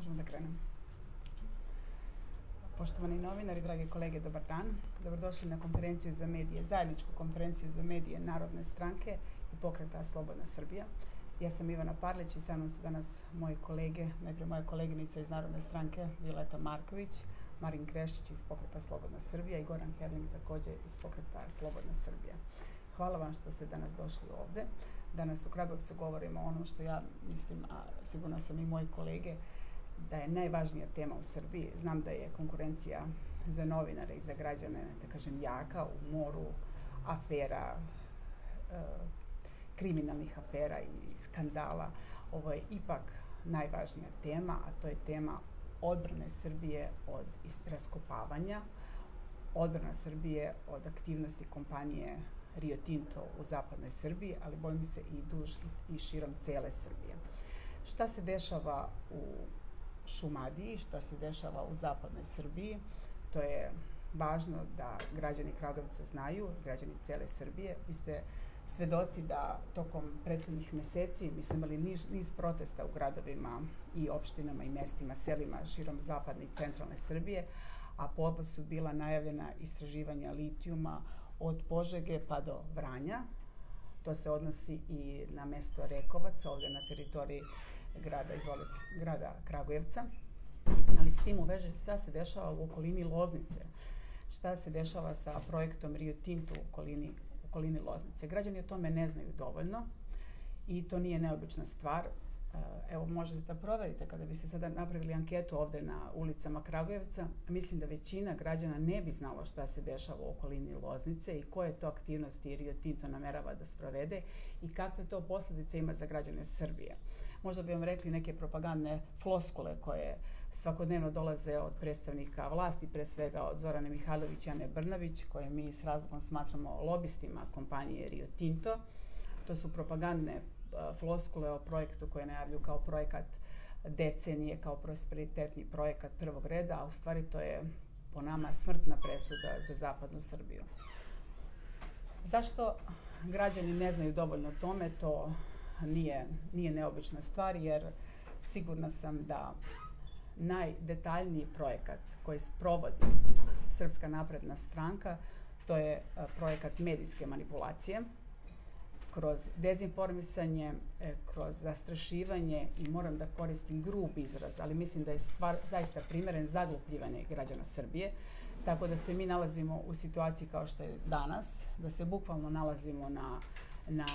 Možemo da krenemo. Poštovani novinari, dragi kolege, dobar dan. Dobrodošli na konferenciju za medije, zajedničku konferenciju za medije Narodne stranke i pokreta Slobodna Srbija. Ja sam Ivana Parlić i sa mnom su danas moji kolege, najprije moja koleginica iz Narodne stranke Violeta Marković, Marin Krešić iz pokreta Slobodna Srbija i Goran Herling također iz pokreta Slobodna Srbija. Hvala vam što ste danas došli ovde. Danas u Kragujevcu govorimo o onom što ja mislim, a sigurno sam i moji kolege, da je najvažnija tema u Srbiji. Znam da je konkurencija za novinare i za građane, da kažem, jaka u moru afera, kriminalnih afera i skandala. Ovo je ipak najvažnija tema, a to je tema odbrane Srbije od raskopavanja, odbrana Srbije od aktivnosti kompanije Rio Tinto u zapadnoj Srbiji, ali bojim se i duž i širom cele Srbije. Šta se dešava u Šumadiji, šta se dešava u zapadnoj Srbiji, to je važno da građani Kragujevca znaju, građani cele Srbije. Vi ste svedoci da tokom prethodnih meseci mi smo imali niz protesta u gradovima i opštinama i mestima, selima širom zapadne i centralne Srbije, a povod su bila najavljena istraživanja litijuma od Požege pa do Vranja. To se odnosi i na mesto Rekovac, ovdje na teritoriji grada Kragujevca. Ali s tim u vezi šta se dešava u okolini Loznice, šta se dešava sa projektom Rio Tinto u okolini Loznice. Građani o tome ne znaju dovoljno i to nije neobična stvar. Evo, možete da proverite kada biste sada napravili anketu ovde na ulicama Kragujevca. Mislim da većina građana ne bi znala šta se dešava u okolini Loznice i koje to aktivnosti Rio Tinto namerava da sprovede i kakve to posljedice ima za građane Srbije. Možda bi vam rekli neke propagandne floskule koje svakodnevno dolaze od predstavnika vlasti, pre svega od Zorane Mihajlović i Ane Brnabić, koje mi s razlogom smatramo lobistima kompanije Rio Tinto. To su propagandne floskule o projektu koje najavljuju kao projekat decenije, kao prosperitetni projekat prvog reda, a u stvari to je po nama smrtna presuda za zapadnu Srbiju. Zašto građani ne znaju dovoljno o tome? To nije neobična stvar, jer sigurna sam da najdetaljniji projekat koji sprovodi Srpska napredna stranka, to je projekat medijske manipulacije, kroz dezinformisanje, kroz zastrašivanje i moram da koristim grub izraz, ali mislim da je stvar zaista primeren zaglupljivanje građana Srbije, tako da se mi nalazimo u situaciji kao što je danas, da se bukvalno nalazimo na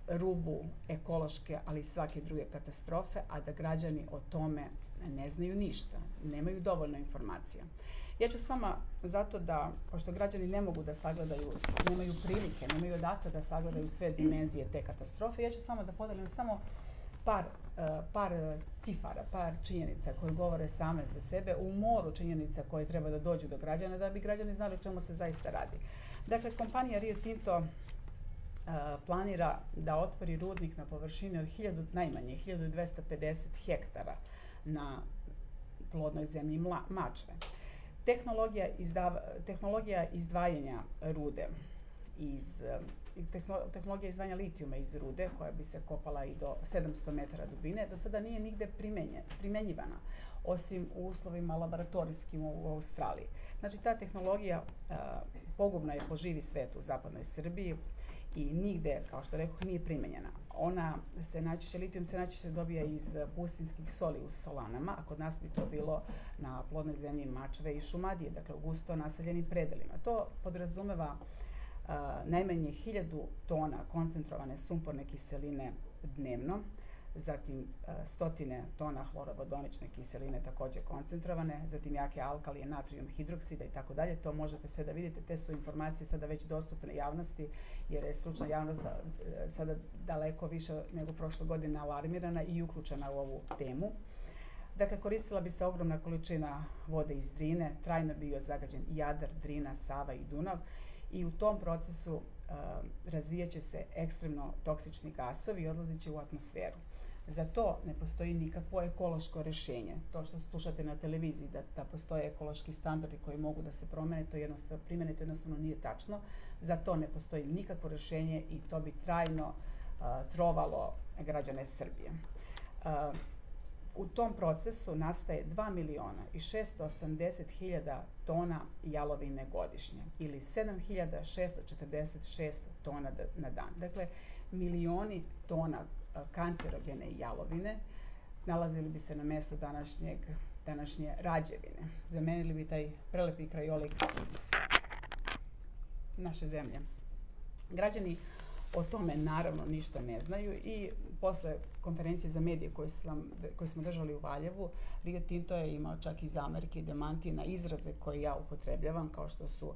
rubu ekološke, ali i svake druge katastrofe, a da građani o tome ne znaju ništa, nemaju dovoljno informacija. Ja ću s vama zato da, pošto građani ne mogu da sagledaju, nemaju prilike, nemaju odakle da sagledaju sve dimenzije te katastrofe, ja ću s vama da podelim samo par cifara, par činjenica koje govore same za sebe u moru činjenica koje treba da dođu do građana da bi građani znali o čemu se zaista radi. Dakle, kompanija Rio Tinto planira da otvori rudnik na površini od najmanje 1250 hektara na plodnoj zemlji Mačve. Tehnologija izdvajanja rude, tehnologija izdvajanja litijuma iz rude, koja bi se kopala i do 700 metara dubine, do sada nije nigde primenjivana, osim u uslovima laboratorijskim u Australiji. Znači, ta tehnologija pogubna je po živi svet u zapadnoj Srbiji i nigde, kao što rekoh, nije primenjena. Litijum se najčešće dobija iz pustinskih soli u solanama, a kod nas bi to bilo na plodnoj zemlji Mačve i Šumadije, dakle u gusto naseljenim predelima. To podrazumeva najmanje 1000 tona koncentrovane sumporne kiseline dnevno, zatim stotine tona hlorovodonične kiseline također koncentrovane, zatim jake alkalije, natrijum hidroksida i tako dalje. To možete sve da vidite, te su informacije sada već dostupne javnosti, jer je stručna javnost sada daleko više nego prošle godine alarmirana i uključena u ovu temu. Dakle, koristila bi se ogromna količina vode iz Drine, trajno bio zagađen Jadar, Drina, Sava i Dunav i u tom procesu razvijaće se ekstremno toksični gasovi i odlazit će u atmosferu. Za to ne postoji nikakvo ekološko rešenje. To što slušate na televiziji da postoje ekološki standardi koji mogu da se primene, to jednostavno nije tačno. Za to ne postoji nikakvo rešenje i to bi trajno trovalo građane Srbije. u tom procesu nastaje 2.680.000 tona jalovine godišnje ili 7.646 tona na dan. Dakle, milioni tona kancerogene jalovine nalazili bi se na mestu današnje Rađevine. Zamenili bi taj prelepi krajolik naše zemlje. Građani o tome naravno ništa ne znaju i posle konferencije za medije koju smo držali u Valjevu, Rio Tinto je imao čak i zamerke i demantije na izraze koje ja upotrebljavam, kao što su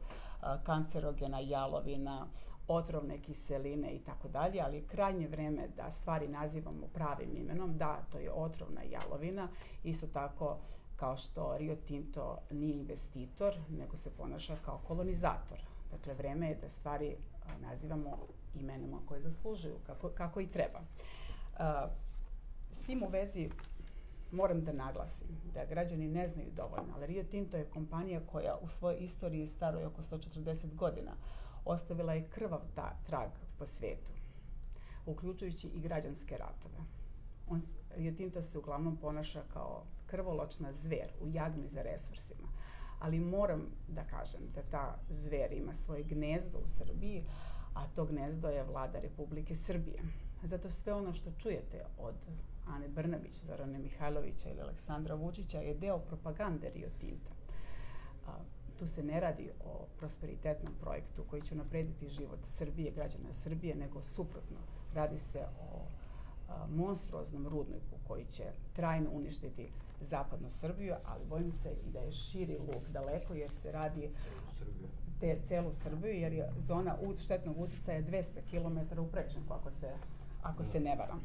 kancerogena jalovina, otrovne kiseline i tako dalje, ali je krajnje vreme da stvari nazivamo pravim imenom. Da, to je otrovna jalovina, isto tako kao što Rio Tinto nije investitor, nego se ponaša kao kolonizator. Dakle, vreme je da stvari nazivamo imenima koje zaslužuju, kako i treba. S tim u vezi moram da naglasim da građani ne znaju dovoljno, ali Rio Tinto je kompanija koja u svojoj istoriji staroj oko 140 godina ostavila je krvav trag po svetu, uključujući i građanske ratove. Rio Tinto se uglavnom ponaša kao krvoločna zver u jagmi za resursima, ali moram da kažem da ta zver ima svoje gnezdo u Srbiji, a to gnezdo je Vlada Republike Srbije. Zato sve ono što čujete od Ane Brnabić, Zorane Mihajlovića ili Aleksandra Vučića je deo propagande Rio Tinta. Tu se ne radi o prosperitetnom projektu koji će unaprediti život Srbije, građana Srbije, nego suprotno. Radi se o monstruoznom rudniku koji će trajno uništiti zapadnu Srbiju, ali bojim se i da je širi luk daleko jer se radi celu Srbiju, jer je zona štetnog uticaja 200 km u prečniku, ako se ne varam.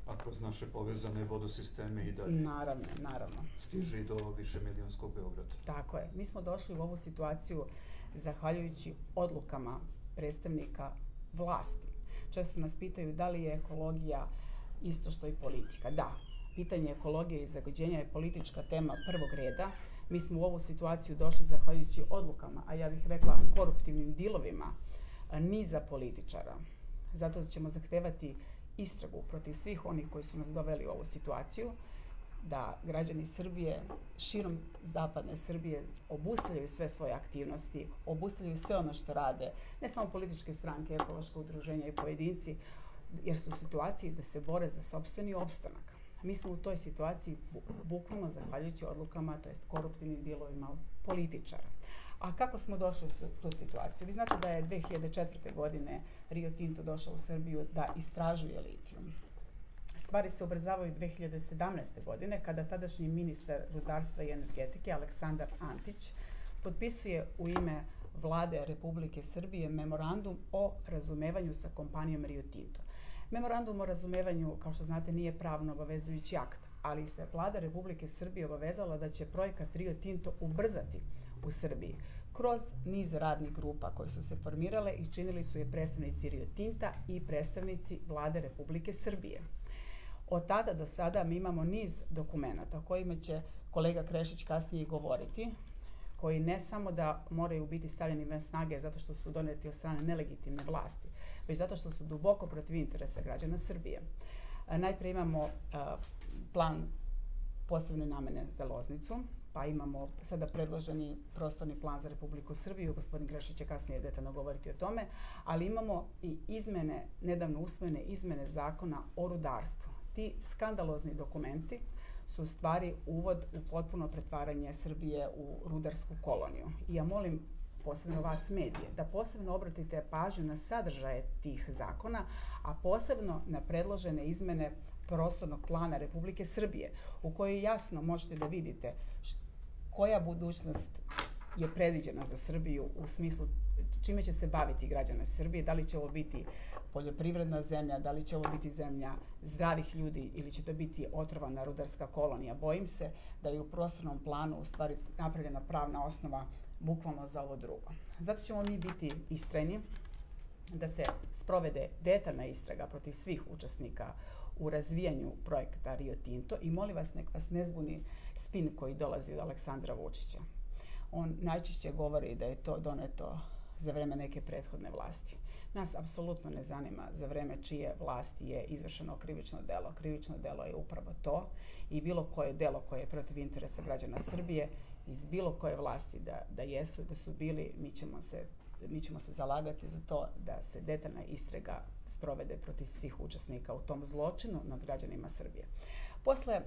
A kroz naše povezane vodosisteme i dalje. Naravno. Stiže i do višemilionskog Beograda. Tako je. Mi smo došli u ovu situaciju zahvaljujući odlukama predstavnika vlasti. Često nas pitaju da li je ekologija isto što i politika. Da, pitanje ekologije i zagađenja je politička tema prvog reda. Mi smo u ovu situaciju došli zahvaljujući odlukama, a ja bih rekla koruptivnim dilovima niza političara. Zato ćemo zahtevati istragu protiv svih onih koji su nas doveli u ovu situaciju, da građani Srbije, širom zapadne Srbije, obustavljaju sve svoje aktivnosti, obustavljaju sve ono što rade, ne samo političke stranke, ekološka udruženja i pojedinci, jer su u situaciji da se bore za sopstveni opstanak. Mi smo u toj situaciji bukvalno zahvaljujući odlukama, to jest koruptivnim dilovima političara. A kako smo došli u tu situaciju? Vi znate da je 2004. godine Rio Tinto došao u Srbiju da istražuje litijum. Stvari se ubrzavaju 2017. godine kada tadašnji ministar rudarstva i energetike Aleksandar Antić potpisuje u ime Vlade Republike Srbije memorandum o razumevanju sa kompanijom Rio Tinto. Memorandum o razumevanju, kao što znate, nije pravno obavezujući akt, ali se Vlada Republike Srbije obavezala da će projekat Rio Tinto ubrzati u Srbiji kroz niz radnih grupa koje su se formirale i činili su je predstavnici Rio Tinta i predstavnici Vlade Republike Srbije. Od tada do sada mi imamo niz dokumenata o kojima će kolega Krešić kasnije govoriti, koji ne samo da moraju biti stavljeni van snage zato što su doneti od strane nelegitimne vlasti, već zato što su duboko protiv interesa građana Srbije. Najpre imamo plan posebne namene za Loznicu, pa imamo sada predloženi prostorni plan za Republiku Srbiju, gospodin Krešić će kasnije detaljno govoriti o tome, ali imamo i nedavno usvojene izmene zakona o rudarstvu. Ti skandalozni dokumenti su u stvari uvod u potpuno pretvaranje Srbije u rudarsku koloniju. I ja molim posebno vas medije da posebno obratite pažnju na sadržaje tih zakona, a posebno na predložene izmene prostornog plana Republike Srbije, u kojoj jasno možete da vidite koja budućnost je predviđena za Srbiju u smislu čime će se baviti građana Srbije, da li će ovo biti poljoprivredna zemlja, da li će ovo biti zemlja zdravih ljudi ili će to biti otrovana rudarska kolonija. Bojim se da je u prostornom planu u stvari napravljena pravna osnova bukvalno za ovo drugo. Zato ćemo mi biti istrajni da se sprovede detaljna istraga protiv svih učesnika u razvijanju projekta Rio Tinto i molim vas, nek vas ne zbuni spin koji dolazi od Aleksandra Vučića. On najčešće govori da je to doneto za vreme neke prethodne vlasti. Nas apsolutno ne zanima za vreme čije vlasti je izvršeno krivično delo. Krivično delo je upravo to i bilo koje delo koje je protiv interesa građana Srbije iz bilo koje vlasti da jesu, da su bili, mi ćemo se zalagati za to da se detaljna istraga sprovede protiv svih učesnika u tom zločinu nad građanima Srbije. Posle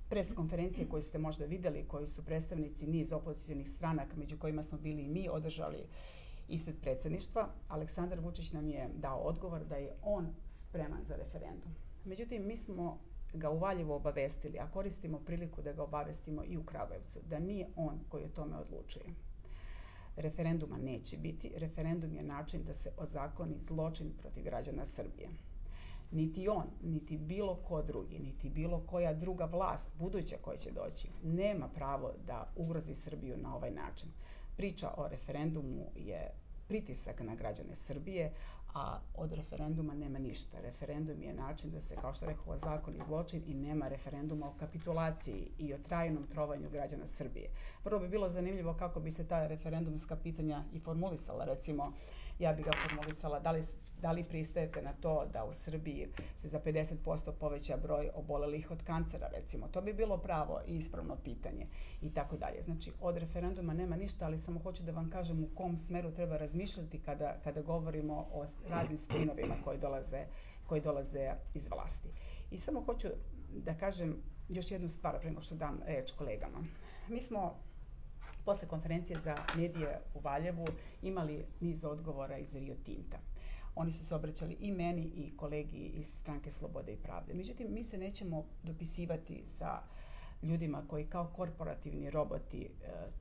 pres konferencije koju ste možda videli, koji su predstavnici niz opozicionih stranaka, među kojima smo bili i mi, održali ispred predsjedništva, Aleksandar Vučić nam je dao odgovor da je on spreman za referendum. Međutim, mi smo ga u Valjevu obavestili, a koristimo priliku da ga obavestimo i u Kragujevcu, da nije on koji o tome odlučuje. Referenduma neće biti. Referendum je način da se ozakoni zločin protiv građana Srbije. Niti on, niti bilo ko drugi, niti bilo koja druga vlast, buduća koja će doći, nema pravo da ugrozi Srbiju na ovaj način. Priča o referendumu je pritisak na građane Srbije, a od referenduma nema ništa. Referendum je način da se, kao što rekao, ozakoni zločin i nema referenduma o kapitulaciji i o trajnom trovanju građana Srbije. Prvo bi bilo zanimljivo kako bi se ta referendumska pitanja i formulisala. Recimo, ja bi ga formulisala da li pristajete na to da u Srbiji se za 50% poveća broj obolelih od kancera, recimo. To bi bilo pravo i ispravno pitanje i tako dalje. Znači, od referenduma nema ništa, ali samo hoću da vam kažem u kom smeru treba razmišljati kada govorimo o raznim spinovima koji dolaze iz vlasti. I samo hoću da kažem još jednu stvar prema nego što dam reč kolegama. Mi smo posle konferencije za medije u Valjevu imali niz odgovora iz Rio Tinta. Oni su se obraćali i meni i kolegi iz Stranke Slobode i pravde. Međutim, mi se nećemo dopisivati sa ljudima koji kao korporativni roboti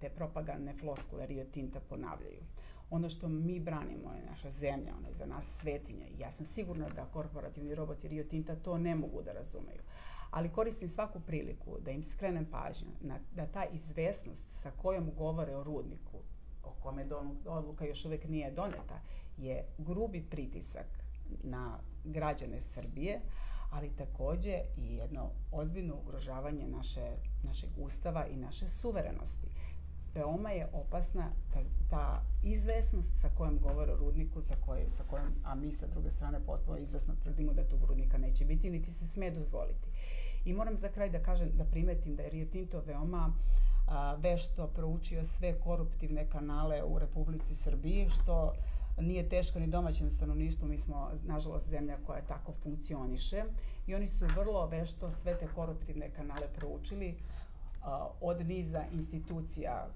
te propagandne floskule Rio Tinta ponavljaju. Ono što mi branimo je naša zemlja, ona je za nas svetinja. I ja sam sigurna da korporativni roboti Rio Tinta to ne mogu da razumeju. Ali koristim svaku priliku da im skrenem pažnju da ta izvesnost sa kojom govore o rudniku, o kome odluka još uvek nije doneta, je grubi pritisak na građane Srbije, ali takođe i jedno ozbiljno ugrožavanje našeg ustava i naše suverenosti. Veoma je opasna ta izvesnost sa kojom govore o rudniku, sa kojom, a mi sa druge strane potpuno izvesno tvrdimo da tog rudnika neće biti, niti se sme dozvoliti. I moram za kraj da kažem, da primetim da je Rio Tinto veoma vešto proučio sve koruptivne kanale u Republici Srbiji, što nije teško ni domaćem stanovništvu. Mi smo, nažalost, zemlja koja tako funkcioniše i oni su vrlo vešto sve te koruptivne kanale proučili od niza institucija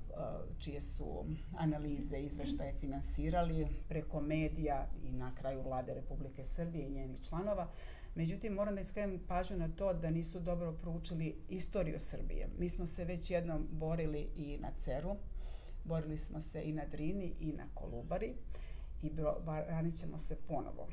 čije su analize, izveštaje finansirali, preko medija i na kraju Vlade Republike Srbije i njenih članova. Međutim, moram da iskrenem pažnju na to da nisu dobro proučili istoriju Srbije. Mi smo se već jednom borili i na Ceru, borili smo se i na Drini i na Kolubari i branit ćemo se ponovo.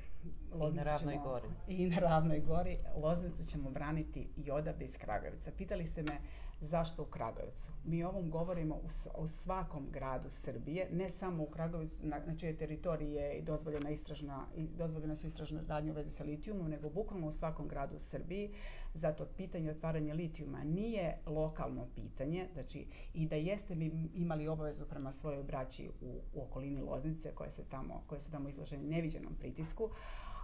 I na Ravnoj gori. I na Ravnoj gori. Loznicu ćemo braniti i odavde iz Kragujevca. Pitali ste me zašto u Kragujevcu. Mi o ovom govorimo u svakom gradu Srbije, ne samo u Kragujevcu, na čijoj teritoriji je i dozvoljena su istražne radnje u vezi sa litijumom, nego bukvalno u svakom gradu u Srbiji. Zato pitanje otvaranja litijuma nije lokalno pitanje, znači i da jeste mi imali obavezu prema svojoj braći u okolini Loznice koje su tamo izloženi neviđenom pritisku,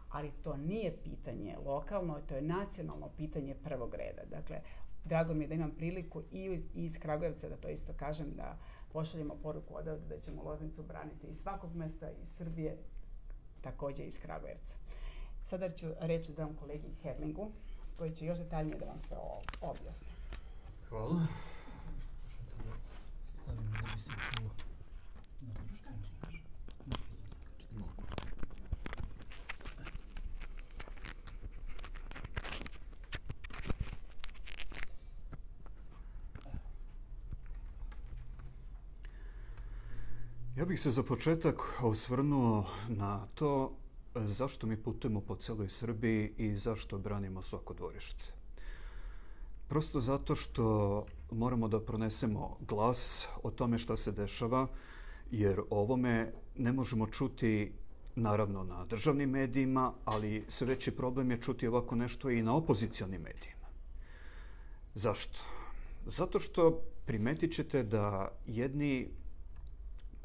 ali to nije pitanje lokalno, to je nacionalno pitanje prvog reda. Dakle, drago mi je da imam priliku i iz Kragujevca, da to isto kažem, da pošaljemo poruku odavde da ćemo Loznicu braniti iz svakog mesta iz Srbije, takođe iz Kragujevca. Sada ću reći da dam kolegi Herlingu, koji će još detaljnije da vam sve objasni. Hvala. Ja bih se za početak osvrnuo na to zašto mi putujemo po celoj Srbiji i zašto branimo svako dvorište. Prosto zato što moramo da pronesemo glas o tome šta se dešava, jer ovome ne možemo čuti naravno na državnim medijima, ali sve veći problem je čuti ovako nešto i na opozicionim medijima. Zašto? Zato što primetit ćete da jedni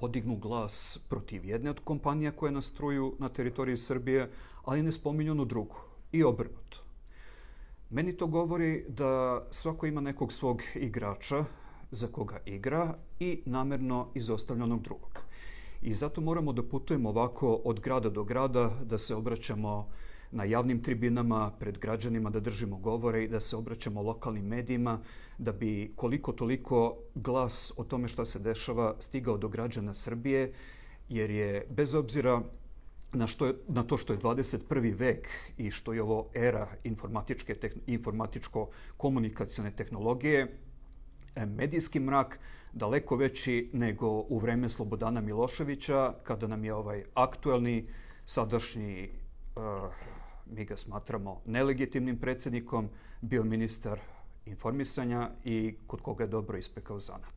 podignu glas protiv jedne od kompanija koje nastruju na teritoriji Srbije, ali ne spominju onu drugu. I obrnuto. Meni to govori da svako ima nekog svog igrača za koga igra i namerno izostavlja onog drugog. I zato moramo da putujemo ovako od grada do grada, da se obraćamo na javnim tribinama pred građanima, da držimo govore i da se obraćamo lokalnim medijima, da bi koliko toliko glas o tome šta se dešava stigao do građana Srbije, jer je bez obzira na to što je 21. vek i što je ovo era informatičko-komunikacione tehnologije, medijski mrak daleko veći nego u vreme Slobodana Miloševića, kada nam je ovaj aktuelni, sadašnji, mi ga smatramo nelegitimnim predsjednikom, bio ministar informisanja i kod koga je dobro ispekao zanat.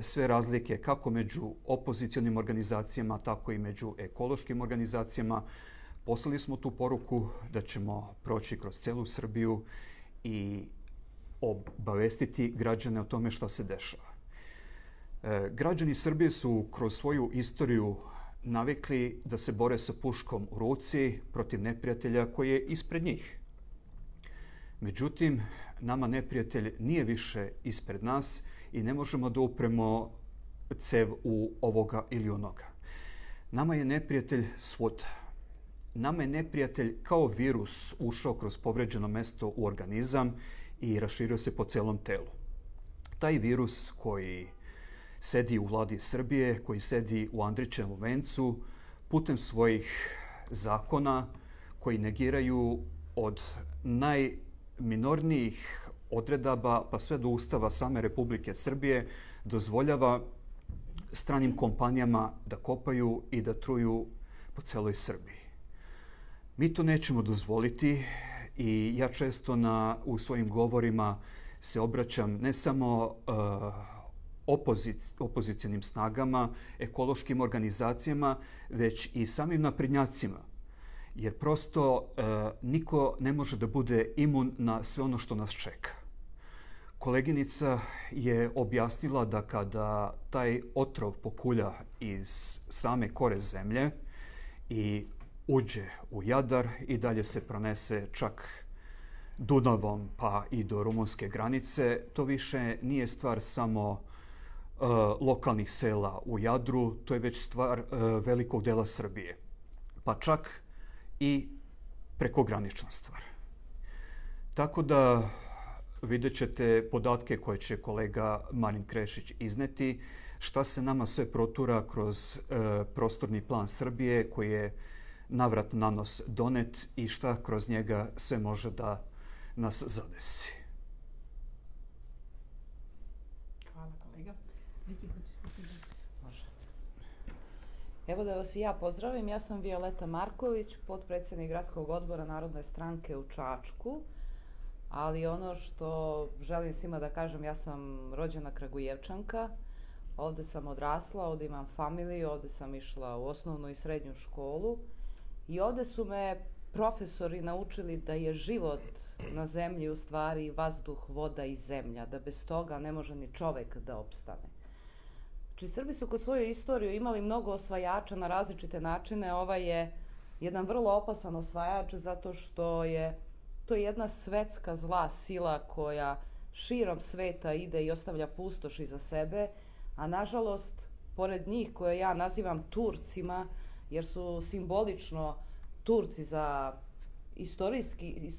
Sve razlike kako među opozicionim organizacijama, tako i među ekološkim organizacijama. Poslali smo tu poruku da ćemo proći kroz celu Srbiju i obavestiti građane o tome šta se dešava. Građani Srbije su kroz svoju istoriju navikli da se bore sa puškom u ruci protiv neprijatelja koji je ispred njih. Međutim, nama neprijatelj nije više ispred nas i ne možemo da upremo cev u ovoga ili onoga. Nama je neprijatelj svuda. Nama je neprijatelj kao virus ušao kroz povređeno mesto u organizam i raširio se po celom telu. Taj virus koji sedi u vladi Srbije, koji sedi u Andrićevom vencu, putem svojih zakona koji negiraju od najminornijih odredaba pa sve do Ustava same Republike Srbije, dozvoljava stranim kompanijama da kopaju i da truju po celoj Srbiji. Mi to nećemo dozvoliti i ja često u svojim govorima se obraćam ne samo opozicionim snagama, ekološkim organizacijama, već i samim naprednjacima. Jer prosto niko ne može da bude imun na sve ono što nas čeka. Koleginica je objasnila da kada taj otrov pokulja iz same kore zemlje i uđe u Jadar i dalje se pronese čak Dunavom pa i do rumunske granice, to više nije stvar samo lokalnih sela u Jadru, to je već stvar velikog dela Srbije. Pa čak i prekogranična stvar. Tako da vidjet ćete podatke koje će kolega Marin Krešić izneti, šta se nama sve protura kroz prostorni plan Srbije koji je navrat na nos donet i šta kroz njega sve može da nas zadesi. Hvala kolega. Viki, hoćeš se ti da... Može. Evo da vas i ja pozdravim. Ja sam Violeta Marković, potpredsjednik Gradskog odbora Narodne stranke u Čačku. Ali ono što želim svima da kažem, ja sam rođena Kragujevčanka. Ovde sam odrasla, ovde imam familiju, ovde sam išla u osnovnu i srednju školu. I ovde su me profesori naučili da je život na zemlji u stvari vazduh, voda i zemlja, da bez toga ne može ni čovek da opstane. Znači, Srbi su kroz svoju istoriju imali mnogo osvajača na različite načine. Ovaj je jedan vrlo opasan osvajač zato što je to jedna svetska zla sila koja širom sveta ide i ostavlja pustoš iza sebe, a nažalost, pored njih koje ja nazivam Turcima, jer su simbolično Turci za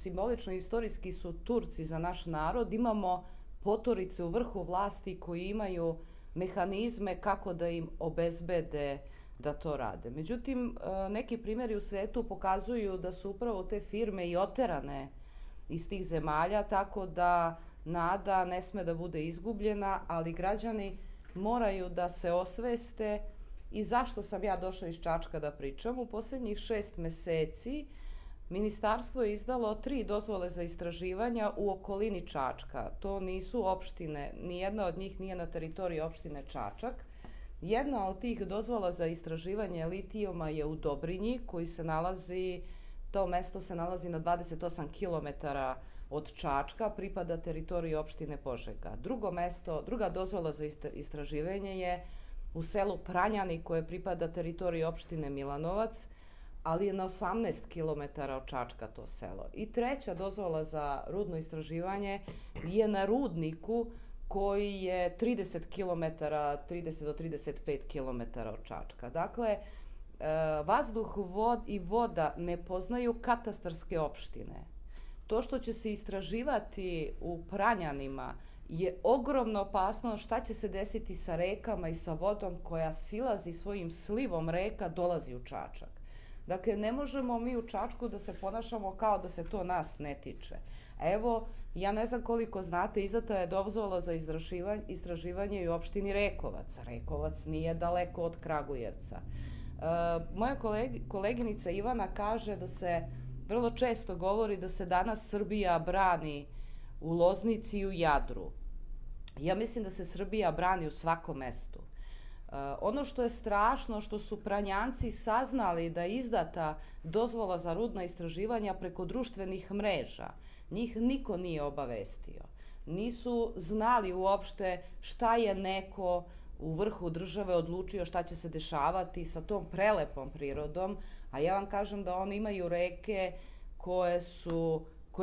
simbolično istorijski su Turci za naš narod, imamo potorice u vrhu vlasti koji imaju mehanizme kako da im obezbede da to rade. Međutim, neki primjeri u svetu pokazuju da su upravo te firme i oterane iz tih zemalja, tako da nada ne sme da bude izgubljena, ali građani moraju da se osveste. I zašto sam ja došla iz Čačka da pričam? U posljednjih 6 meseci ministarstvo je izdalo 3 dozvole za istraživanja u okolini Čačka. To nisu opštine, nijedna od njih nije na teritoriji opštine Čačak. Jedna od tih dozvola za istraživanje litijuma je u Dobrinji, koji se nalazi To mesto se nalazi na 28 km od Čačka, pripada teritoriji opštine Požega. Druga dozvola za istraživanje je u selu Pranjani, koje pripada teritoriji opštine Milanovac, ali je na 18 km od Čačka to selo. I treća dozvola za rudno istraživanje je na rudniku koji je 30 km, 30 do 35 km od Čačka. Dakle, vazduh i voda ne poznaju katastarske opštine. To što će se istraživati u Pranjanima je ogromna opasnost šta će se desiti sa rekama i sa vodom koja silazi svojim slivom reka, dolazi u Čačak. Dakle, ne možemo mi u Čačku da se ponašamo kao da se to nas ne tiče. Evo, ja ne znam koliko znate, izdata je dozvola za istraživanje i u opštini Rekovac. Rekovac nije daleko od Kragujevca. Moja koleginica Ivana kaže da se vrlo često govori da se danas Srbija brani u Loznici i u Jadru. Ja mislim da se Srbija brani u svakom mestu. Ono što je strašno, što su Pranjanci saznali da je izdata dozvola za rudna istraživanja preko društvenih mreža. Njih niko nije obavestio. Nisu znali uopšte šta je neko u vrhu države odlučio šta će se dešavati sa tom prelepom prirodom, a ja vam kažem da oni imaju reke koje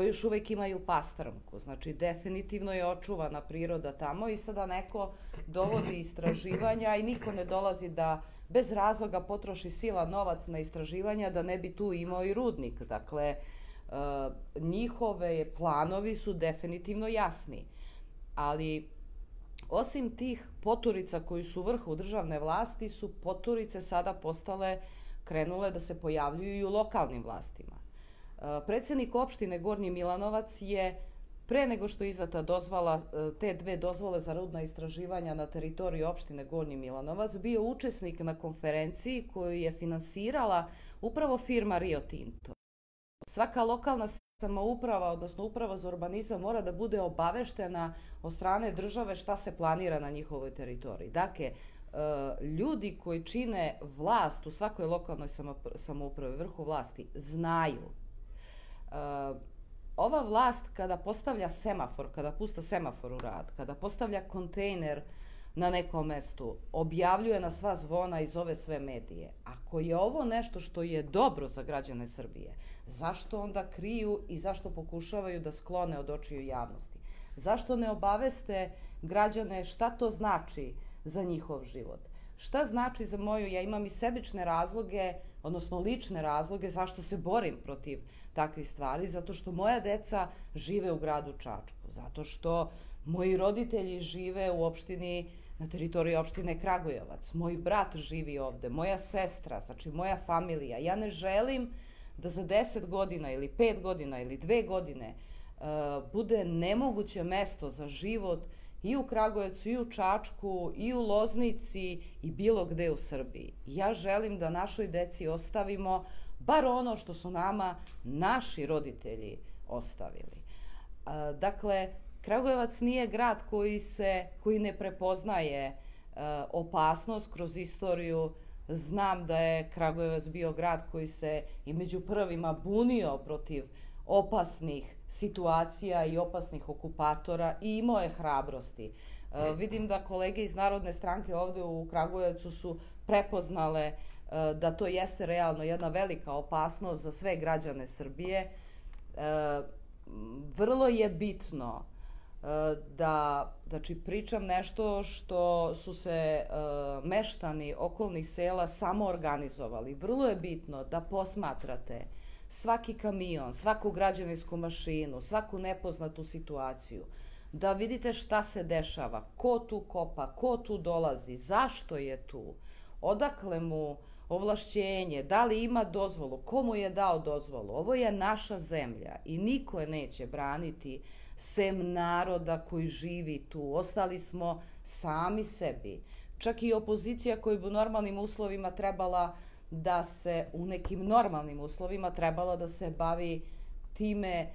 još uvek imaju pastrmku. Znači, definitivno je očuvana priroda tamo i sada neko dovodi istraživanja i niko ne dolazi da bez razloga potroši silan novac na istraživanja da ne bi tu imao i rudnik. Dakle, njihove planovi su definitivno jasni. Ali, osim tih poturica koji su u vrhu državne vlasti, su poturice sada krenule da se pojavljuju i u lokalnim vlastima. Predsednik opštine Gornji Milanovac je, pre nego što je izdata dozvola, te dve dozvole za rudna istraživanja na teritoriji opštine Gornji Milanovac, bio učesnik na konferenciji koju je finansirala upravo firma Rio Tinto. Svaka lokalna samouprava, odnosno uprava za urbanizam, mora da bude obaveštena od strane države šta se planira na njihovoj teritoriji. Dakle, ljudi koji čine vlast u svakoj lokalnoj samoupravi, vrhu vlasti, znaju. Ova vlast kada postavlja semafor, kada pusta semafor u rad, kada postavlja kontejner na nekom mestu, objavljuje na sva zvona i zove sve medije. Ako je ovo nešto što je dobro za građane Srbije, zašto onda kriju i zašto pokušavaju da sklone od očiju javnosti? Zašto ne obaveste građane šta to znači za njihov život? Šta znači za ja imam i sebične razloge, odnosno lične razloge zašto se borim protiv takvih stvari, zato što moja deca žive u gradu Čačku, zato što moji roditelji žive u opštini, na teritoriji opštine Kragujevac, moj brat živi ovde, moja sestra, znači moja familija. Ja ne želim da za 10 godina ili 5 godina ili 2 godine bude nemoguće mesto za život i u Kragujevcu, i u Čačku, i u Loznici i bilo gde u Srbiji. Ja želim da našoj deci ostavimo bar ono što su nama naši roditelji ostavili. Dakle, Kragujevac nije grad koji ne prepoznaje opasnost kroz istoriju. Znam da je Kragujevac bio grad koji se i među prvima bunio protiv opasnih situacija i opasnih okupatora i imao je hrabrosti. Vidim da kolege iz Narodne stranke ovde u Kragujevcu su prepoznale da to jeste realno jedna velika opasnost za sve građane Srbije. Vrlo je bitno da, znači, pričam nešto što su se meštani okolnih sela samoorganizovali. Vrlo je bitno da posmatrate svaki kamion, svaku građevinsku mašinu, svaku nepoznatu situaciju, da vidite šta se dešava, ko tu kopa, ko tu dolazi, zašto je tu, odakle mu ovlašćenje, da li ima dozvolu, ko mu je dao dozvolu. Ovo je naša zemlja i niko je neće braniti sem naroda koji živi tu. Ostali smo sami sebi. Čak i opozicija koja bi u normalnim uslovima trebala da se, u nekim normalnim uslovima trebala da se bavi time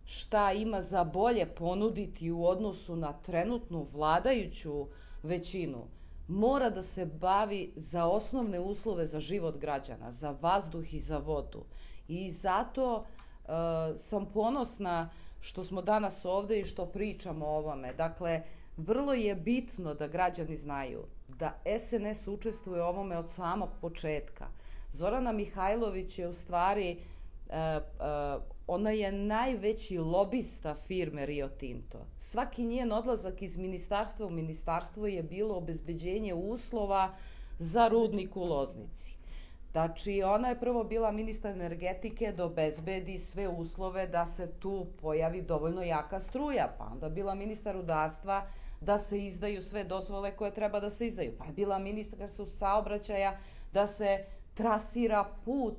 šta ima za bolje ponuditi u odnosu na trenutnu vladajuću većinu, mora da se bavi za osnovne uslove za život građana, za vazduh i za vodu. I zato sam ponosna što smo danas ovde i što pričamo o ovome. Dakle, vrlo je bitno da građani znaju da SNS učestvuje u ovome od samog početka. Zorana Mihajlović je u stvari, ona je najveći lobista firme Rio Tinto. Svaki njen odlazak iz ministarstva u ministarstvo je bilo obezbeđenje uslova za rudnik u Loznici. Znači, ona je prvo bila ministar energetike da obezbedi sve uslove da se tu pojavi dovoljno jaka struja, pa onda bila ministar rudarstva da se izdaju sve dozvole koje treba da se izdaju, pa je bila ministar saobraćaja da se trasira put,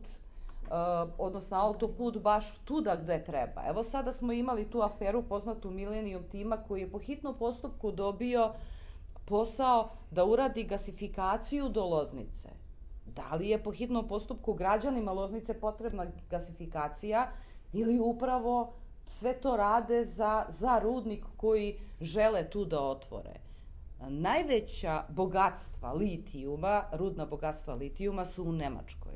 odnosno autoput baš tuda gde treba. Evo sada smo imali tu aferu poznatu Millennium tima koji je po hitnom postupku dobio posao da uradi gasifikaciju do Loznice. Da li je po hitnom postupku građanima Loznice potrebna gasifikacija ili upravo sve to rade za rudnik koji žele tu da otvore? Najveća bogatstva litijuma, rudna bogatstva litijuma su u Nemačkoj.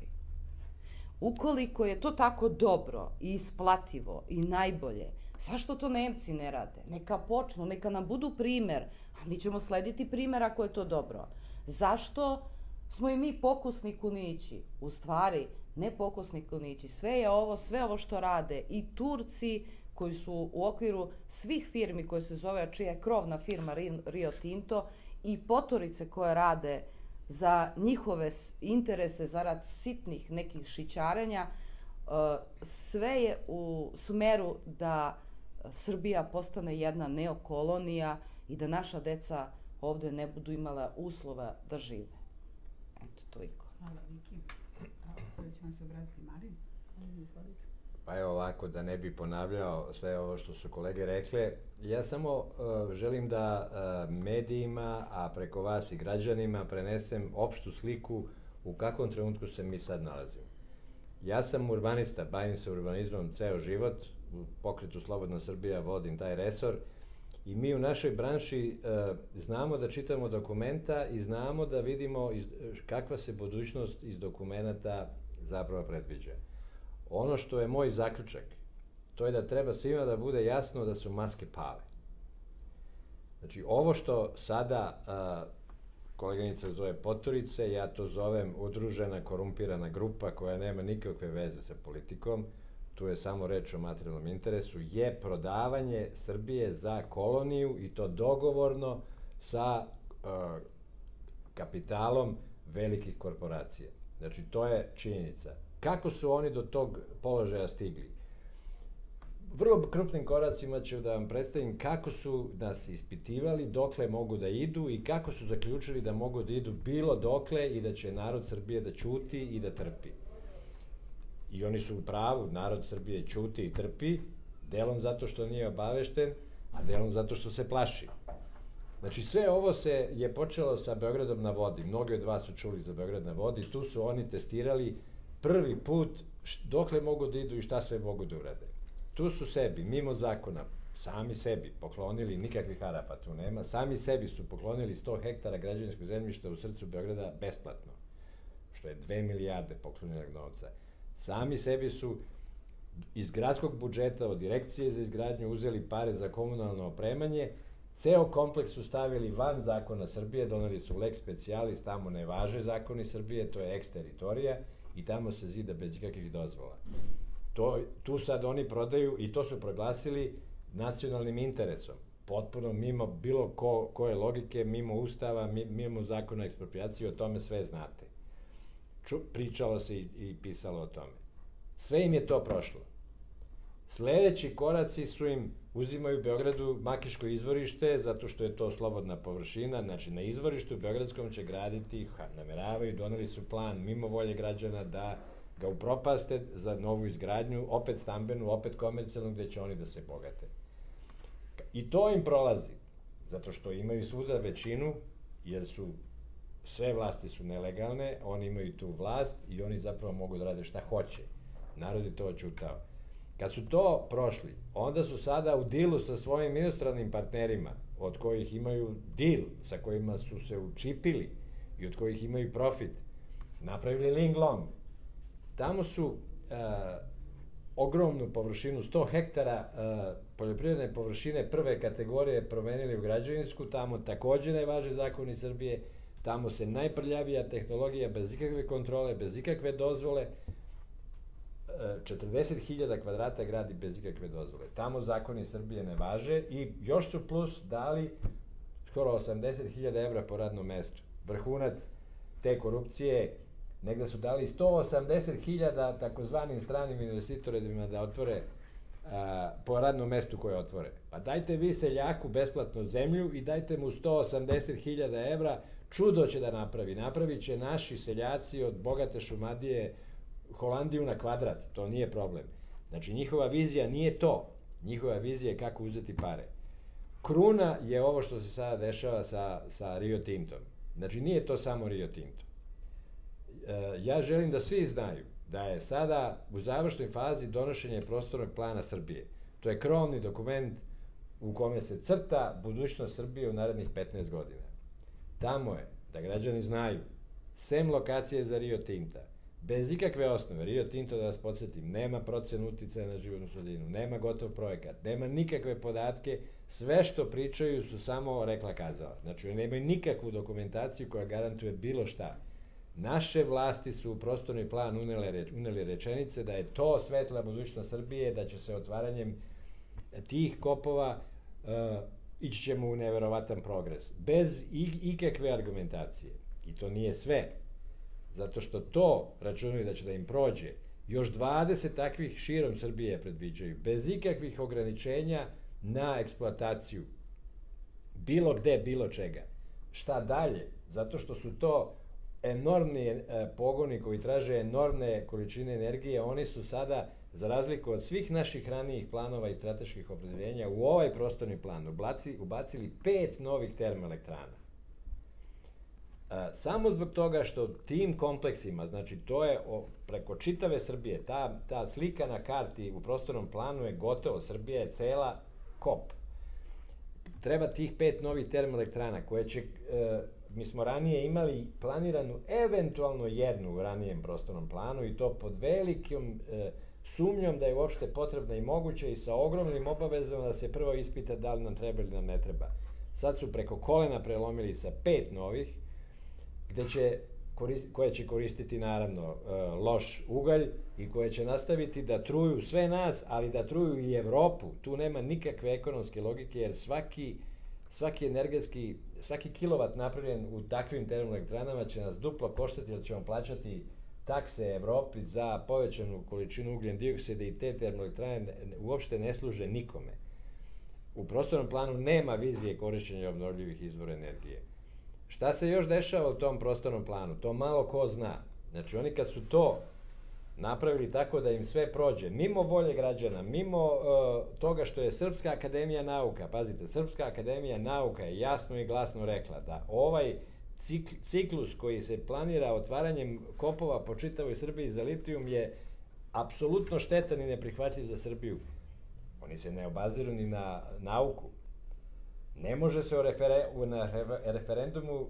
Ukoliko je to tako dobro i isplativo i najbolje, zašto to Nemci ne rade? Neka počnu, neka nam budu primer, a mi ćemo slediti primer ako je to dobro. Zašto smo i mi pokusni kunići? U stvari, ne pokusni kunići. Sve ovo što rade i Turci koji su u okviru svih firmi koje se zove, čija je krovna firma Rio Tinto, i potorice koje rade za njihove interese, zarad sitnih nekih šićarenja, sve je u smeru da Srbija postane jedna neokolonija i da naša deca ovde ne budu imala uslova da žive. Eto, toliko. Hvala, Viki. Sada će vam se obratiti Marin. Izvolite. Pa evo ovako, da ne bi ponavljao sve ovo što su kolege rekle, ja samo želim da medijima, a preko vas i građanima, prenesem opštu sliku u kakvom trenutku se mi sad nalazimo. Ja sam urbanista, bavim se urbanizmom ceo život, u pokretu Slobodna Srbija vodim taj resor i mi u našoj branši znamo da čitamo dokumenta i znamo da vidimo kakva se budućnost iz dokumenta zapravo predviđa. Ono što je moj zaključak, to je da treba svima da bude jasno da su maske pale. Znači, ovo što sada koleginica zove potorice, ja to zovem udružena, korumpirana grupa koja nema nikakve veze sa politikom, tu je samo reč o materijalnom interesu, je prodavanje Srbije za koloniju i to dogovorno sa kapitalom velikih korporacija. Znači, to je činjenica. Kako su oni do tog položaja stigli? Vrlo krupnim koracima ću da vam predstavim kako su nas ispitivali, dokle mogu da idu i kako su zaključili da mogu da idu bilo dokle i da će narod Srbije da ćuti i da trpi. I oni su u pravu, narod Srbije ćuti i trpi, delom zato što nije obavešten, a delom zato što se plaši. Znači, sve ovo je počelo sa Beogradom na vodi. Mnogi od vas su čuli za Beograd na vodi. Tu su oni testirali prvi put dokle mogu da idu i šta sve mogu da urade. Tu su sebi, mimo zakona, sami sebi poklonili, nikakvih harapa tu nema, sami sebi su poklonili 100 hektara građevinskog zemljišta u srcu Beograda besplatno, što je 2 milijarde poklonjenog novca. Sami sebi su iz gradskog budžeta od direkcije za izgradnju uzeli pare za komunalno opremanje, ceo kompleks su stavili van zakona Srbije, doneli su lex specialis, tamo ne važe zakoni Srbije, to je eks-teritorija i tamo se zida bez ikakvih dozvola. Tu sad oni prodaju i to su proglasili nacionalnim interesom, potpuno mimo bilo koje logike, mimo ustava, mimo zakona o eksproprijaciji, o tome sve znate. Pričalo se i pisalo o tome. Sve im je to prošlo. Sledeći koraci su im, uzimaju Beogradu Makiško izvorište, zato što je to slobodna površina, znači na izvorištu Beogradskom će graditi, nameravaju, doneli su plan mimo volje građana da ga upropaste za novu izgradnju, opet stambenu, opet komercijalnu, gde će oni da se bogate. I to im prolazi, zato što imaju svuda većinu, jer sve vlasti su nelegalne, oni imaju tu vlast i oni zapravo mogu da rade šta hoće. Narod je to oćutao. Kad su to prošli, onda su sada u dilu sa svojim inostranim partnerima, od kojih imaju dil, sa kojima su se učipili i od kojih imaju profit, napravili Ling Long. Tamo su ogromnu površinu, 100 hektara poljoprivredne površine prve kategorije promenili u građevinsku, tamo takođe ne važe zakoni Srbije, tamo se najprljavija tehnologija bez ikakve kontrole, bez ikakve dozvole, 40.000 kvadrata gradi bez ikakve dozvole. Tamo zakoni Srbije ne važe i još su plus dali skoro 80.000 evra po radnom mestu. Vrhunac te korupcije, negde su dali 180.000 takozvanim stranim investitorima da otvore po radnom mestu koje otvore. Pa dajte vi seljaku besplatno zemlju i dajte mu 180.000 evra, čudo će da napravi. Napravit će naši seljaci od bogate Šumadije Holandiju na kvadrat, to nije problem. Znači, njihova vizija nije to. Njihova vizija je kako uzeti pare. Kruna je ovo što se sada dešava sa Rio Tintom. Znači, nije to samo Rio Tinto. Ja želim da svi znaju da je sada u završnoj fazi donošenje prostornog plana Srbije. To je krovni dokument u kome se crta budućnost Srbije u narednih 15 godina. Tamo je, da građani znaju, sem lokacije za Rio Tinta, bez ikakve osnove, Rio Tinto, da vas podsjetim, nema procenu uticaja na životnu sredinu, nema gotov projekat, nema nikakve podatke, sve što pričaju su samo rekla kazala. Znači, oni nemaju nikakvu dokumentaciju koja garantuje bilo šta. Naše vlasti su u prostorni plan uneli rečenice da je to svetla budućnost Srbije, da će se otvaranjem tih kopova ići ćemo u neverovatan progres. Bez ikakve argumentacije. I to nije sve. Zato što to računaju da će da im prođe. Još 20 takvih širom Srbije predviđaju. Bez ikakvih ograničenja na eksploataciju. Bilo gde, bilo čega. Šta dalje? Zato što su to enormni pogoni koji traže enormne količine energije, oni su sada, za razliku od svih naših ranijih planova i strateških opredeljenja, u ovaj prostorni plan ubacili 5 novih termoelektrana. Samo zbog toga što tim kompleksima, znači to je preko čitave Srbije, ta slika na karti u prostornom planu je gotovo, Srbija je cela kop. Treba tih 5 novih termoelektrana koje će, mi smo ranije imali planiranu eventualno jednu u ranijem prostornom planu i to pod velikom sumnjom da je uopšte potrebna i moguća i sa ogromnim obavezama da se prvo ispita da li nam treba ili nam ne treba. Sad su preko kolena prelomili sa 5 novih, koje će koristiti naravno loš ugalj i koje će nastaviti da truju sve nas, ali da truju i Evropu. Tu nema nikakve ekonomske logike, jer svaki kilovat napravljen u takvim termoelektranama će nas duplo koštati, jer ćemo plaćati takse Evropi za povećanu količinu ugljen dioksida i te termoelektrane uopšte ne služe nikome. U prostornom planu nema vizije korišćenja obnovljivih izvora energije. Šta se još dešava u tom prostornom planu? To malo ko zna. Znači, oni kad su to napravili tako da im sve prođe, mimo volje građana, mimo toga što je Srpska akademija nauka, pazite, Srpska akademija nauka je jasno i glasno rekla da ovaj ciklus koji se planira otvaranjem kopova po čitavoj Srbiji za litijum je apsolutno štetan i neprihvatljiv za Srbiju. Oni se ne obaziru ni na nauku. Ne može se na referendumu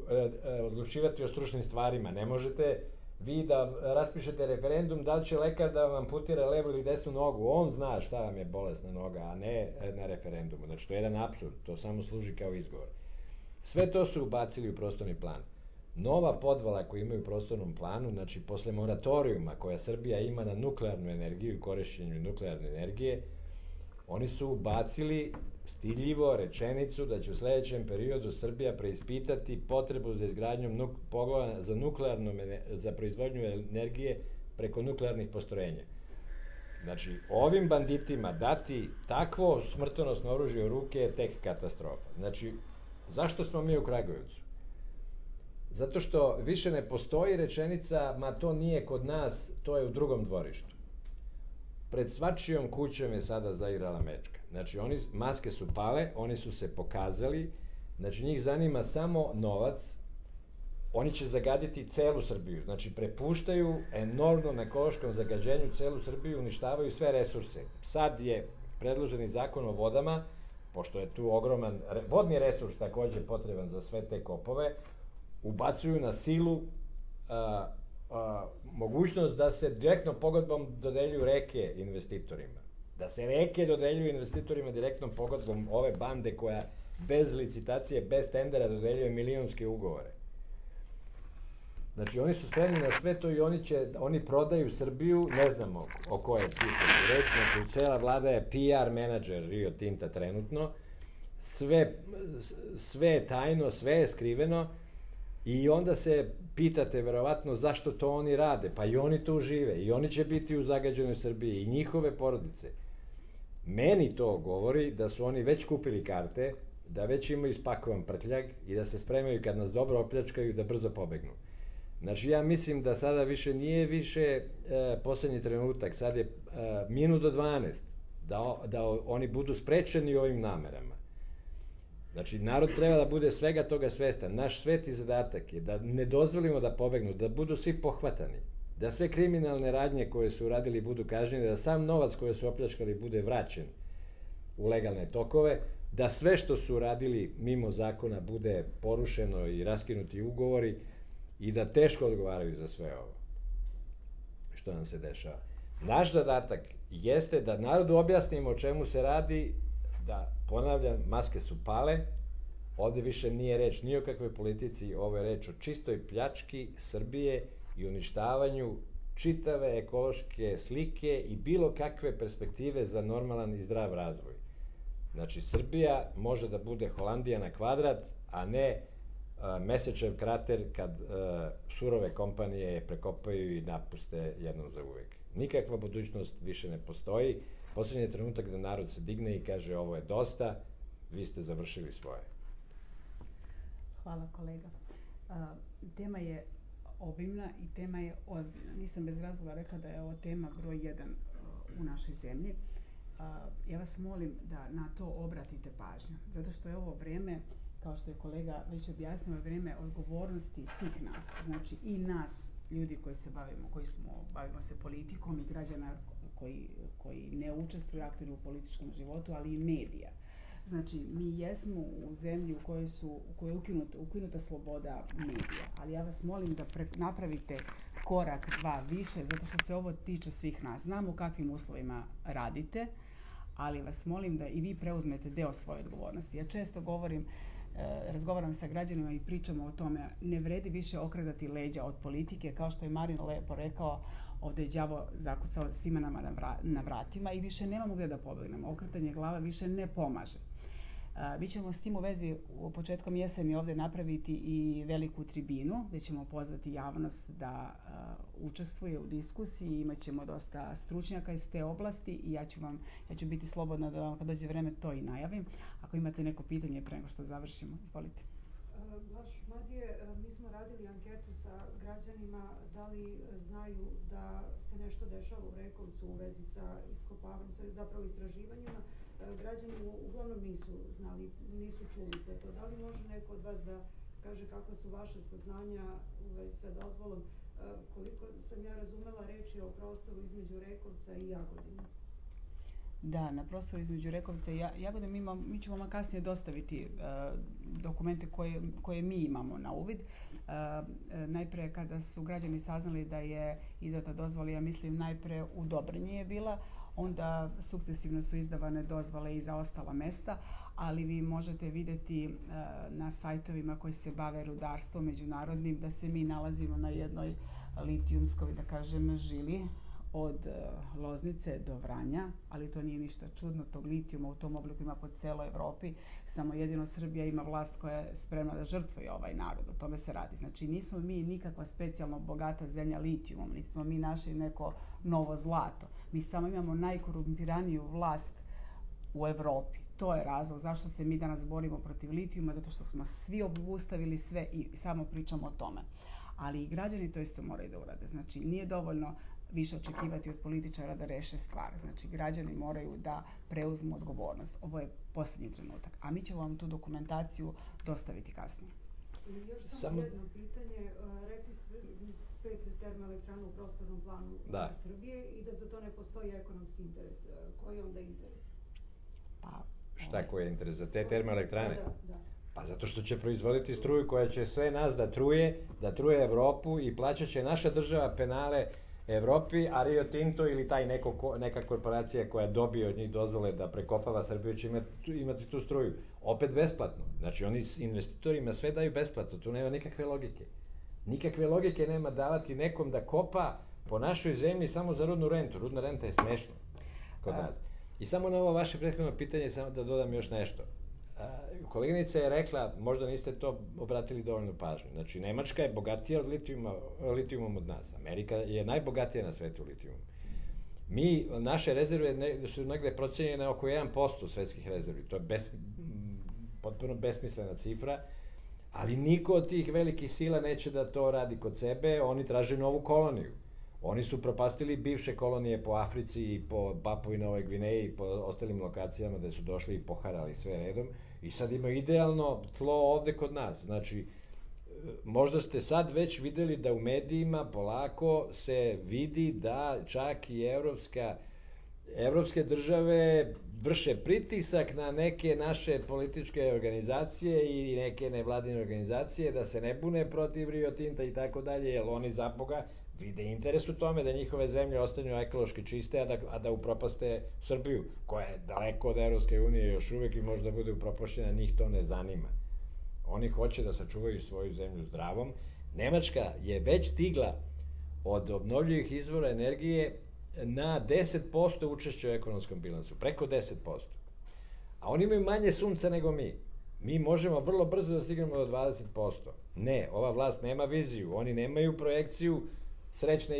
odlučivati o stručnim stvarima. Ne možete vi da raspišete referendum da li će lekar da vam amputira levu ili desnu nogu. On zna šta vam je bolesna noga, a ne na referendumu. Znači, to je jedan apsurd. To samo služi kao izgovor. Sve to su ubacili u prostorni plan. Nova podvala koju imaju u prostornom planu, znači posle moratorijuma koja Srbija ima na nuklearnu energiju i korišćenju nuklearne energije, oni su ubacili stidljivo rečenicu da će u sledećem periodu Srbija preispitati potrebu za izgradnjom pogona za proizvodnju energije preko nuklearnih postrojenja. Znači, ovim banditima dati takvo smrtonosno oružje u ruke je tek katastrofa. Znači, zašto smo mi u Kragujevcu? Zato što više ne postoji rečenica, ma to nije kod nas, to je u drugom dvorištu. Pred svačijom kućom je sada zaigrala mečka. Znači, maske su pale, oni su se pokazali, znači njih zanima samo novac, oni će zagaditi celu Srbiju, znači prepuštaju enormnom ekološkom zagađenju celu Srbiju, uništavaju sve resurse. Sad je predloženi zakon o vodama, pošto je tu ogroman vodni resurs takođe potreban za sve te kopove, ubacuju na silu mogućnost da se direktnom pogodbom dodeljuju reke investitorima. Da se reke dodeljuju investitorima direktnom pogodbom ove bande koja bez licitacije, bez tendera dodeljuje milionske ugovore. Znači, oni su spremni na sve to i oni prodaju Srbiju, ne znamo o kojoj je reč, znači, cela vlada je PR menadžer Rio Tinta trenutno, sve je tajno, sve je skriveno i onda se pitate verovatno zašto to oni rade, pa i oni tu žive i oni će biti u zagađenoj Srbiji i njihove porodice. Meni to govori da su oni već kupili karte, da već imaju spakovan prtljag i da se spremaju kad nas dobro opljačkaju da brzo pobegnu. Znači, ja mislim da sada nije više poslednji trenutak, sad je minut do 12, da oni budu sprečeni ovim namerama. Znači, narod treba da bude svega toga svestan. Naš sveti zadatak je da ne dozvolimo da pobegnu, da budu svi pohvatani, da sve kriminalne radnje koje su uradili budu kažnjene, da sam novac koje su opljačkali bude vraćen u legalne tokove, da sve što su uradili mimo zakona bude porušeno i raskinuti ugovori i da teško odgovaraju za sve ovo što nam se dešava. Naš zadatak jeste da narodu objasnimo o čemu se radi, da, ponavljam, maske su pale, ovde više nije reč ni o kakvoj politici, ovo je reč o čistoj pljački Srbije i uništavanju čitave ekološke slike i bilo kakve perspektive za normalan i zdrav razvoj. Znači, Srbija može da bude Holandija na kvadrat, a ne Mesečev krater kad surove kompanije je prekopaju i napuste jednom za uvek. Nikakva budućnost više ne postoji. Poslednji je trenutak da narod se digne i kaže ovo je dosta, vi ste završili svoje. Hvala, kolega. Tema je obimna i tema je ozbiljna. Nisam bez razloga rekla da je ovo tema broj 1 u našoj zemlji. Ja vas molim da na to obratite pažnju, zato što je ovo vreme, kao što je kolega već objasnio, vreme odgovornosti svih nas, znači i nas, ljudi koji se bavimo se politikom i građana koji ne učestvuju aktivno u političkom životu, ali i medija. Znači, mi jesmo u zemlji u kojoj je ukinuta sloboda medija, ali ja vas molim da napravite korak 2 više, zato što se ovo tiče svih nas. Znamo u kakvim uslovima radite, ali vas molim da i vi preuzmete deo svoje odgovornosti. Ja često razgovaram sa građanima i pričamo o tome, ne vredi više okretati leđa od politike, kao što je Marin lepo rekao, ovde je đavo zakucao svima nama na vratima i više nemamo gde da pobegnemo. Okretanje glava više ne pomaže. Mi ćemo s tim u vezi početkom jeseni ovde napraviti i veliku tribinu gde ćemo pozvati javnost da učestvuje u diskusiji. Imaćemo dosta stručnjaka iz te oblasti i ja ću biti slobodna da vam kad dođe vreme to i najavim. Ako imate neko pitanje pre nego što završimo, izvolite. Vaš Madije, mi smo radili anketu sa građanima da li znaju da se nešto dešava u Rekovcu u vezi sa iskopavanjem, sa zapravo istraživanjima. Građani uglavnom nisu znali, nisu čuli za to. Da li može neko od vas da kaže kakva su vaše saznanja u vezi sa dozvolom? Koliko sam ja razumela, reč je o prostoru između Rekovca i Jagodine. Da, na prostoru između Rekovca i Jagodine mi ćemo vam kasnije dostaviti dokumente koje mi imamo na uvid. Najpre kada su građani saznali da je izdata dozvola, ja mislim najpre u Dobrinji je bila, onda sukcesivno su izdavane dozvole i za ostala mesta, ali vi možete videti na sajtovima koji se bave rudarstvom međunarodnim da se mi nalazimo na jednoj litijumskoj, da kažem, žili od Loznice do Vranja, ali to nije ništa čudno, tog litijuma u tom obliku ima po celoj Evropi, samo jedino Srbija ima vlast koja je spremna da žrtvuje ovaj narod, o tome se radi. Znači nismo mi nikakva specijalno bogata zemlja litijumom, nismo mi našli neko novo zlato, mi samo imamo najkorumpiraniju vlast u Evropi. To je razlog zašto se mi danas borimo protiv litijuma, zato što smo svi obustavili sve i samo pričamo o tome. Ali i građani to isto moraju da urade. Znači nije dovoljno više očekivati od političara da reše stvar. Znači, građani moraju da preuzmu odgovornost. Ovo je posljednji trenutak. A mi ćemo vam tu dokumentaciju dostaviti kasnije. I još samo jedno pitanje. Rekli ste 5 termoelektrana u prostornom planu Srbije i da za to ne postoji ekonomski interes. Koji je onda interes? Šta koji je interes? Za te termoelektrane? Da. Pa zato što će proizvoditi struju koja će sve nas da truje Evropu i plaćat će naša država penale Evropi, a Rio Tinto ili neka korporacija koja dobije od njih dozvole da prekopava Srbiju će imati tu struju. Opet besplatno. Znači oni investitorima sve daju besplatno, tu nema nikakve logike. Nikakve logike nema davati nekom da kopa po našoj zemlji samo za rudnu rentu. Rudna renta je smešna kod nas. I samo na ovo vaše prethodno pitanje, samo da dodam još nešto. Koleginica je rekla, možda niste to obratili dovoljno pažnju, znači Nemačka je bogatija od litijumom od nas. Amerika je najbogatija na svetu litijumom. Naše rezerve su negde procenjene oko 1% svetskih rezervi, to je potpuno besmislena cifra, ali niko od tih velikih sila neće da to radi kod sebe, oni traže novu koloniju. Oni su propastili bivše kolonije po Africi i po Papui Novoj Gvineji i po ostalim lokacijama gde su došli i poharali sve redom i sad imaju idealno tlo ovde kod nas. Znači, možda ste sad već videli da u medijima polako se vidi da čak i evropske države vrše pritisak na neke naše političke organizacije i neke nevladine organizacije da se ne bune protiv Rio Tinta i tako dalje, jer oni zaboga vide interes u tome da njihove zemlje ostanu ekološki čiste, a da upropaste Srbiju, koja je daleko od Evropske unije još uvek i možda bude upropašćena, njih to ne zanima. Oni hoće da sačuvaju svoju zemlju zdravom. Nemačka je već stigla od obnovljivih izvora energije na 10% učešća u ekonomskom bilansu, preko 10%. A oni imaju manje sunca nego mi. Mi možemo vrlo brzo da stignemo do 20%. Ne, ova vlast nema viziju, oni nemaju projekciju srećne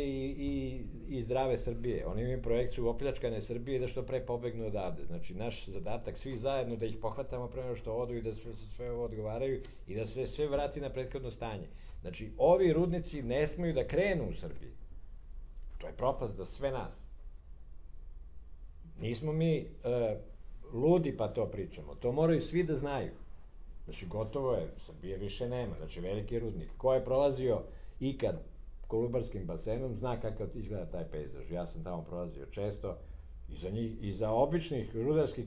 i zdrave Srbije. Oni imaju projekciju opljačkane Srbije da što pre pobegnu odavde. Znači, naš zadatak svih zajedno da ih pohvatamo pre nego što odu i da sve ovo odgovaraju i da se sve vrati na prethodno stanje. Znači, ovi rudnici ne smeju da krenu u Srbiji. To je propast za sve nas. Nismo mi ludi pa to pričamo. To moraju svi da znaju. Znači, gotovo je, Srbije više nema. Znači, veliki rudnik. Ko je prolazio ikad Kolubarskim basenom, zna kakav izgleda taj pejzaž. Ja sam tamo prolazio često. Iza običnih rudarskih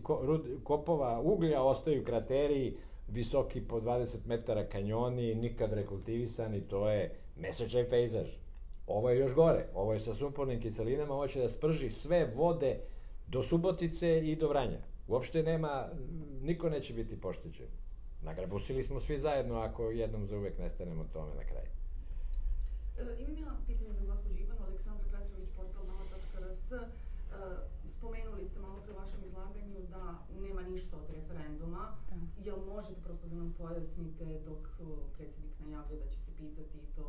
kopova uglja ostaju krateri, visoki po 20 metara kanjoni, nikad rekultivisani, to je mesečaj pejzaž. Ovo je još gore, ovo je sa sumpornim kiselinama, ovo će da sprži sve vode do Subotice i do Vranja. Uopšte niko neće biti pošteđen. Nagrabusili smo svi zajedno ako jednom za uvek ne stanemo tome na kraju. Imam jedno pitanje za gospođu Ivanu. Aleksandra Petrović, portal nova.rs. Spomenuli ste malo pre vašem izlaganju da nema ništa od referenduma. Jel možete prosto da nam pojasnite dok predsjednik najavlja da će se pitati to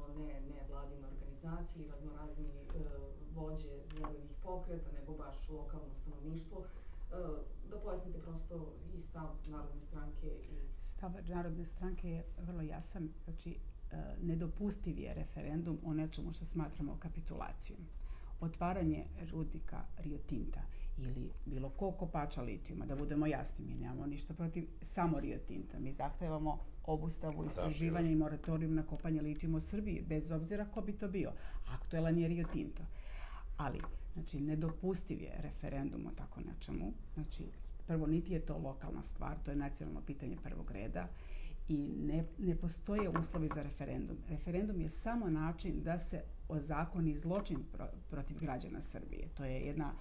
ne vladine organizacije i raznorazni vođe zelenih pokreta, nego baš lokalno stanovništvo, da pojasnite prosto i stav Narodne stranke? Stav Narodne stranke je vrlo jasan. Znači, nedopustiv je referendum o nečemu što smatramo kapitulacijom. Otvaranje rudnika Rio Tinta ili bilo kog kopača litijuma, da budemo jasni, mi nemamo ništa protiv samo Rio Tinta. Mi zahtevamo obustavu istraživanja i moratorijum na kopanje litijuma u Srbiji, bez obzira ko bi to bio. Aktuelan je Rio Tinto. Ali, znači, nedopustiv je referendum o tako nečemu. Znači, prvo, niti je to lokalna stvar, to je nacionalno pitanje prvog reda i ne postoje uslovi za referendum. Referendum je samo način da se ozakoni zločin protiv građana Srbije. To je jedna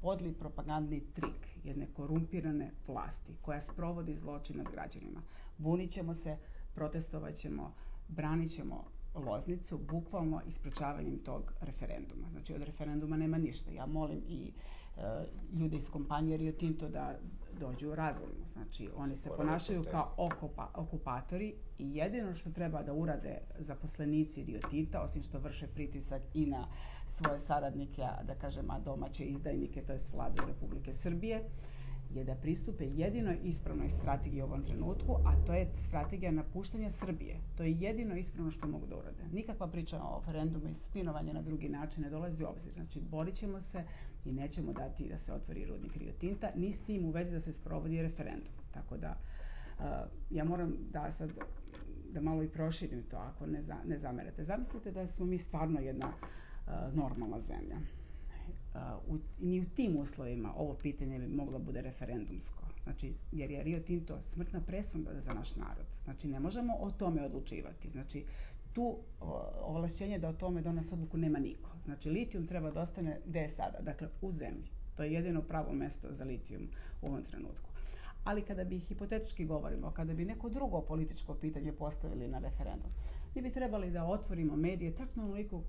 podli propagandni trik jedne korumpirane vlasti koja sprovodi zločin nad građanima. Bunit ćemo se, protestovat ćemo, branit ćemo Loznicu, bukvalno isprečavanjem tog referenduma. Znači, od referenduma nema ništa. Ja molim i ljude iz kompanije Rio Tinto da dođu razumno. Znači, oni se ponašaju kao okupatori i jedino što treba da urade zaposlenici Rio Tinta, osim što vrše pritisak i na svoje saradnike, da kažem, a domaće izdajnike, to jest vladu Republike Srbije, je da pristupe jedinoj ispravnoj strategiji u ovom trenutku, a to je strategija napuštanja Srbije. To je jedino ispravno što mogu da urade. Nikakva priča o referendumu i spinovanje na drugi način ne dolazi u obzir. Znači, borit ćemo se i nećemo dati da se otvori rudnik Rio Tinta, ni s tim u vezi da se sprovodi referendum. Tako da, ja moram da malo i proširim to, ako ne zamerate. Zamislite da smo mi stvarno jedna normalna zemlja. ni u tim uslovima ovo pitanje bi moglo bude referendumsko. Znači, jer je Rio Tinto smrtna presuda za naš narod. Znači, ne možemo o tome odlučivati. Znači, tu ovlašćenje da o tome donese odluku nema niko. Znači, litijum treba da ostane gde je sada, dakle u zemlji. To je jedino pravo mesto za litijum u ovom trenutku. Ali kada bi hipotetički govorimo, kada bi neko drugo političko pitanje postavili na referendum, mi bi trebali da otvorimo medije tačno onoliko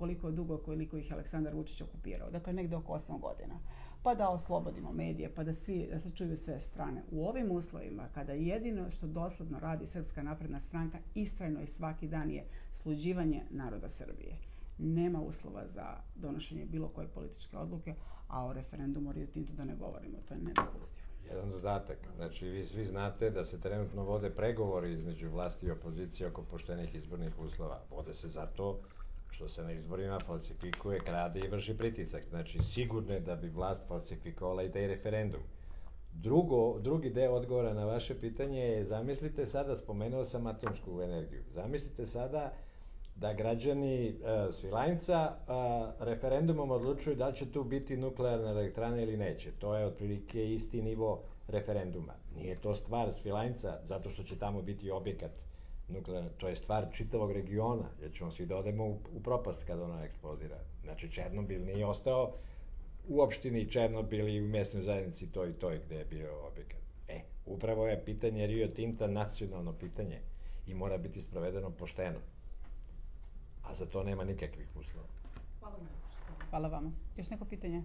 koliko ih Aleksandar Vučić okupirao. Dakle, negde oko 8 godina. Pa da oslobodimo medije, pa da se čuju sve strane. U ovim uslovima, kada jedino što dosledno radi Srpska napredna stranka, istrajno i svaki dan je sluđivanje naroda Srbije. Nema uslova za donošenje bilo koje političke odluke, a o referendumu o Rio Tintu da ne govorimo, to je nedopustivo. Jedan dodatak, znači vi svi znate da se trenutno vode pregovori između vlasti i opozicije oko poštenih izbornih uslova. Vode se zato što se na izborima falsifikuje, krade i vrši pritisak. Znači sigurno je da bi vlast falsifikovala i taj referendum. Drugi deo odgovora na vaše pitanje je, zamislite sada, spomenuo sam atomsku energiju, zamislite sada da građani Svilajnca referendumom odlučuju da li će tu biti nuklearna elektrana ili neće. To je otprilike isti nivo referenduma. Nije to stvar Svilajnca zato što će tamo biti objekat nuklearna. To je stvar čitavog regiona, jer ćemo svi da odemo u propast kada ona eksplodira. Znači, Černobil nije ostao u opštini Černobil i u mjesnoj zajednici toj i toj gde je bio objekat. Upravo je pitanje Rio Tinta nacionalno pitanje i mora biti sprovedeno pošteno. A za to nema nikakvih uslova. Hvala vam. Hvala vama. Još neko pitanje?